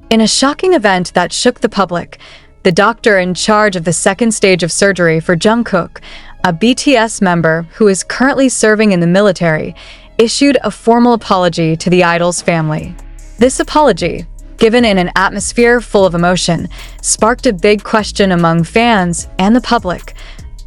In a shocking event that shook the public, the doctor in charge of the second stage of surgery for Jungkook, a BTS member who is currently serving in the military, issued a formal apology to the idol's family. This apology, given in an atmosphere full of emotion, sparked a big question among fans and the public.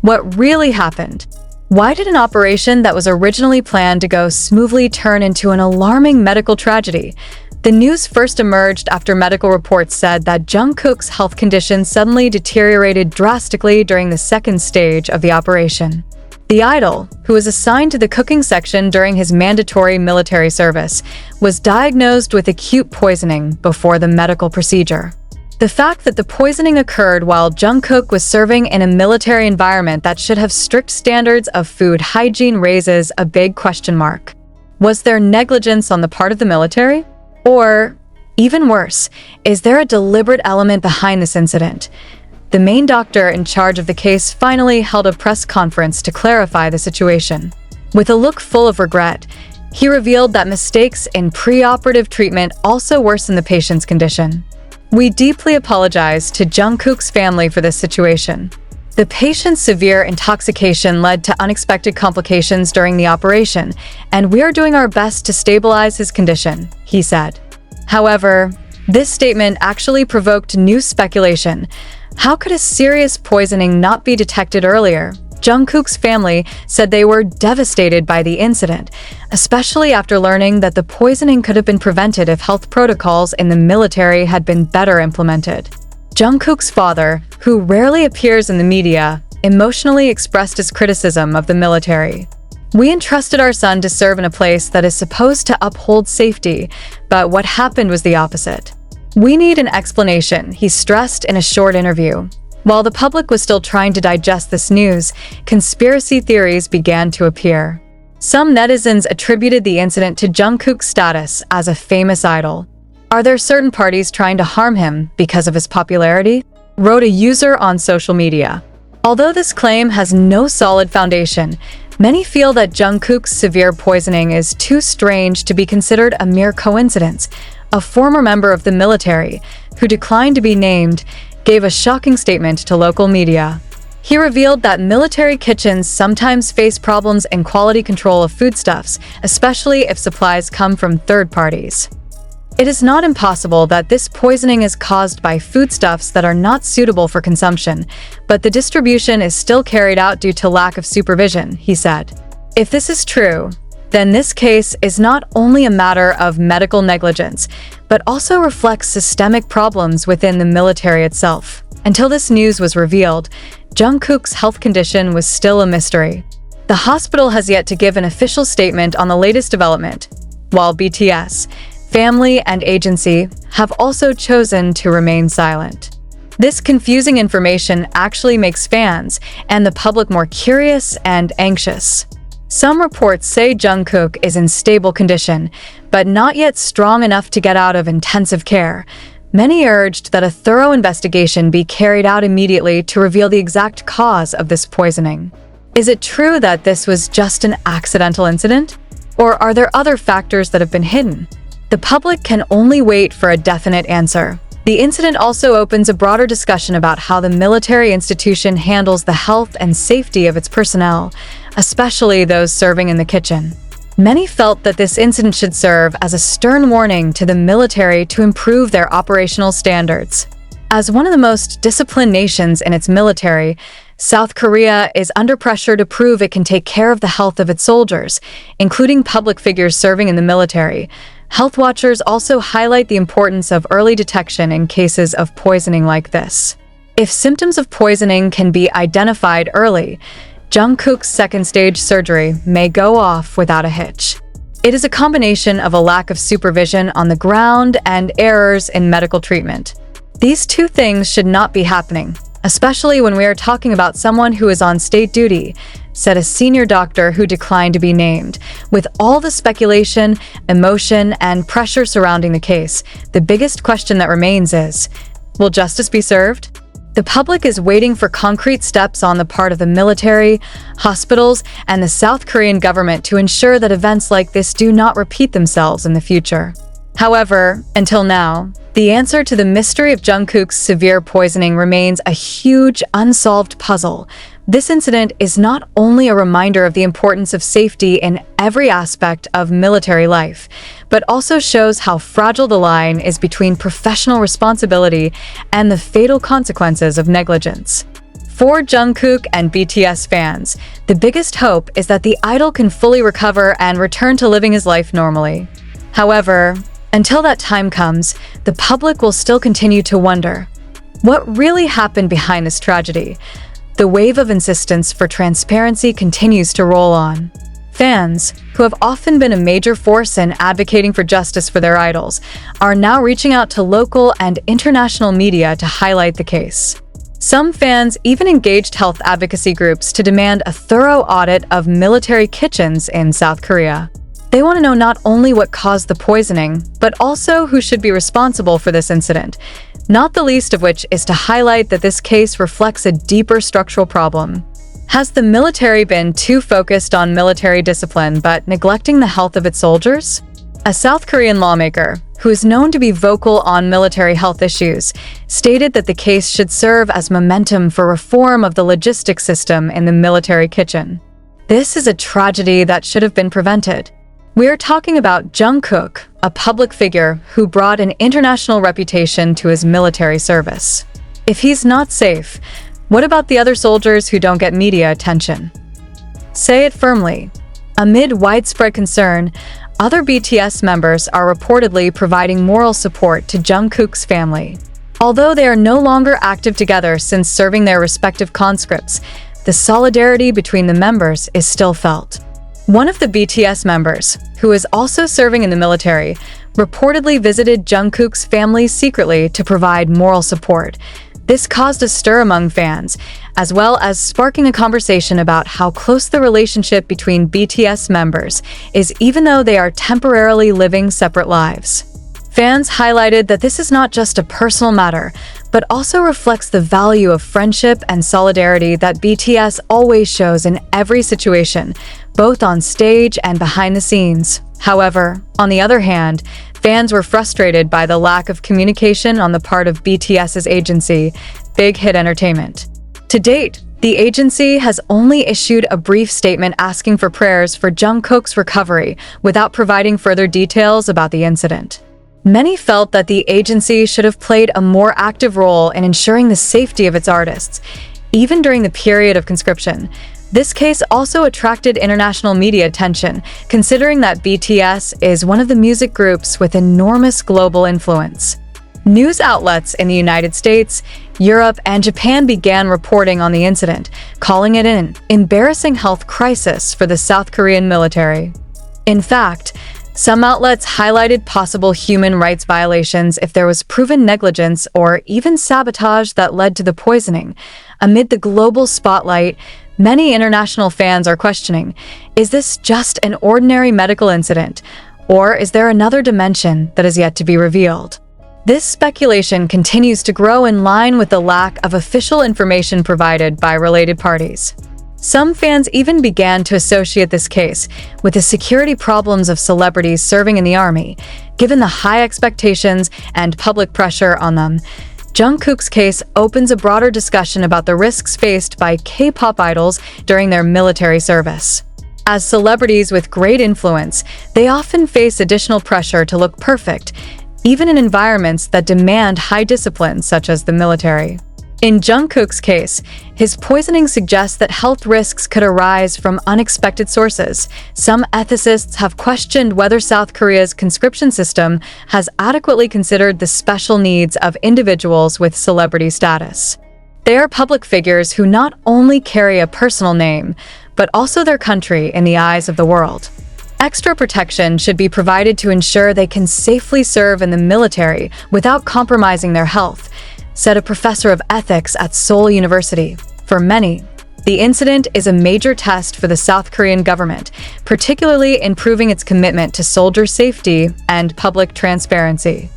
What really happened? Why did an operation that was originally planned to go smoothly turn into an alarming medical tragedy? The news first emerged after medical reports said that Jungkook's health condition suddenly deteriorated drastically during the second stage of the operation. The idol, who was assigned to the cooking section during his mandatory military service, was diagnosed with acute poisoning before the medical procedure. The fact that the poisoning occurred while Jungkook was serving in a military environment that should have strict standards of food hygiene raises a big question mark. Was there negligence on the part of the military? Or, even worse, is there a deliberate element behind this incident? The main doctor in charge of the case finally held a press conference to clarify the situation. With a look full of regret, he revealed that mistakes in pre-operative treatment also worsened the patient's condition. "We deeply apologize to Jungkook's family for this situation. The patient's severe intoxication led to unexpected complications during the operation, and we are doing our best to stabilize his condition," he said. However, this statement actually provoked new speculation. How could a serious poisoning not be detected earlier? Jungkook's family said they were devastated by the incident, especially after learning that the poisoning could have been prevented if health protocols in the military had been better implemented. Jungkook's father, who rarely appears in the media, emotionally expressed his criticism of the military. "We entrusted our son to serve in a place that is supposed to uphold safety, but what happened was the opposite. We need an explanation," he stressed in a short interview. While the public was still trying to digest this news, conspiracy theories began to appear. Some netizens attributed the incident to Jungkook's status as a famous idol. "Are there certain parties trying to harm him because of his popularity?" wrote a user on social media. Although this claim has no solid foundation, many feel that Jungkook's severe poisoning is too strange to be considered a mere coincidence. A former member of the military, who declined to be named, gave a shocking statement to local media. He revealed that military kitchens sometimes face problems in quality control of foodstuffs, especially if supplies come from third parties. "It is not impossible that this poisoning is caused by foodstuffs that are not suitable for consumption, but the distribution is still carried out due to lack of supervision," he said. If this is true, then this case is not only a matter of medical negligence, but also reflects systemic problems within the military itself. Until this news was revealed, Jungkook's health condition was still a mystery. The hospital has yet to give an official statement on the latest development, while BTS, family, and agency have also chosen to remain silent. This confusing information actually makes fans and the public more curious and anxious. Some reports say Jungkook is in stable condition, but not yet strong enough to get out of intensive care. Many urged that a thorough investigation be carried out immediately to reveal the exact cause of this poisoning. Is it true that this was just an accidental incident? Or are there other factors that have been hidden? The public can only wait for a definite answer. The incident also opens a broader discussion about how the military institution handles the health and safety of its personnel, especially those serving in the kitchen. Many felt that this incident should serve as a stern warning to the military to improve their operational standards. As one of the most disciplined nations in its military, South Korea is under pressure to prove it can take care of the health of its soldiers, including public figures serving in the military. Health watchers also highlight the importance of early detection in cases of poisoning like this. If symptoms of poisoning can be identified early, Jungkook's second-stage surgery may go off without a hitch. It is a combination of a lack of supervision on the ground and errors in medical treatment. These two things should not be happening, especially when we are talking about someone who is on state duty, said a senior doctor who declined to be named. With all the speculation, emotion, and pressure surrounding the case, the biggest question that remains is, will justice be served? The public is waiting for concrete steps on the part of the military, hospitals, and the South Korean government to ensure that events like this do not repeat themselves in the future. However, until now, the answer to the mystery of Jungkook's severe poisoning remains a huge unsolved puzzle. This incident is not only a reminder of the importance of safety in every aspect of military life, but also shows how fragile the line is between professional responsibility and the fatal consequences of negligence. For Jungkook and BTS fans, the biggest hope is that the idol can fully recover and return to living his life normally. However, until that time comes, the public will still continue to wonder, what really happened behind this tragedy? The wave of insistence for transparency continues to roll on. Fans, who have often been a major force in advocating for justice for their idols, are now reaching out to local and international media to highlight the case. Some fans even engaged health advocacy groups to demand a thorough audit of military kitchens in South Korea. They want to know not only what caused the poisoning, but also who should be responsible for this incident, not the least of which is to highlight that this case reflects a deeper structural problem. Has the military been too focused on military discipline but neglecting the health of its soldiers? A South Korean lawmaker, who is known to be vocal on military health issues, stated that the case should serve as momentum for reform of the logistics system in the military kitchen. This is a tragedy that should have been prevented. We are talking about Jungkook, a public figure who brought an international reputation to his military service. If he's not safe, what about the other soldiers who don't get media attention? Say it firmly. Amid widespread concern, other BTS members are reportedly providing moral support to Jungkook's family. Although they are no longer active together since serving their respective conscripts, the solidarity between the members is still felt. One of the BTS members, who is also serving in the military, reportedly visited Jungkook's family secretly to provide moral support. This caused a stir among fans, as well as sparking a conversation about how close the relationship between BTS members is, even though they are temporarily living separate lives. Fans highlighted that this is not just a personal matter, but also reflects the value of friendship and solidarity that BTS always shows in every situation, both on stage and behind the scenes. However, on the other hand, fans were frustrated by the lack of communication on the part of BTS's agency, Bighit Entertainment. To date, the agency has only issued a brief statement asking for prayers for Jungkook's recovery without providing further details about the incident. Many felt that the agency should have played a more active role in ensuring the safety of its artists, even during the period of conscription. This case also attracted international media attention, considering that BTS is one of the music groups with enormous global influence. News outlets in the United States, Europe, and Japan began reporting on the incident, calling it an embarrassing health crisis for the South Korean military. In fact, some outlets highlighted possible human rights violations if there was proven negligence or even sabotage that led to the poisoning. Amid the global spotlight, many international fans are questioning, is this just an ordinary medical incident, or is there another dimension that is yet to be revealed? This speculation continues to grow in line with the lack of official information provided by related parties. Some fans even began to associate this case with the security problems of celebrities serving in the army, given the high expectations and public pressure on them. Jungkook's case opens a broader discussion about the risks faced by K-pop idols during their military service. As celebrities with great influence, they often face additional pressure to look perfect, even in environments that demand high discipline such as the military. In Jungkook's case, his poisoning suggests that health risks could arise from unexpected sources. Some ethicists have questioned whether South Korea's conscription system has adequately considered the special needs of individuals with celebrity status. They are public figures who not only carry a personal name, but also their country in the eyes of the world. Extra protection should be provided to ensure they can safely serve in the military without compromising their health, said a professor of ethics at Seoul University. For many, the incident is a major test for the South Korean government, particularly in proving its commitment to soldier safety and public transparency.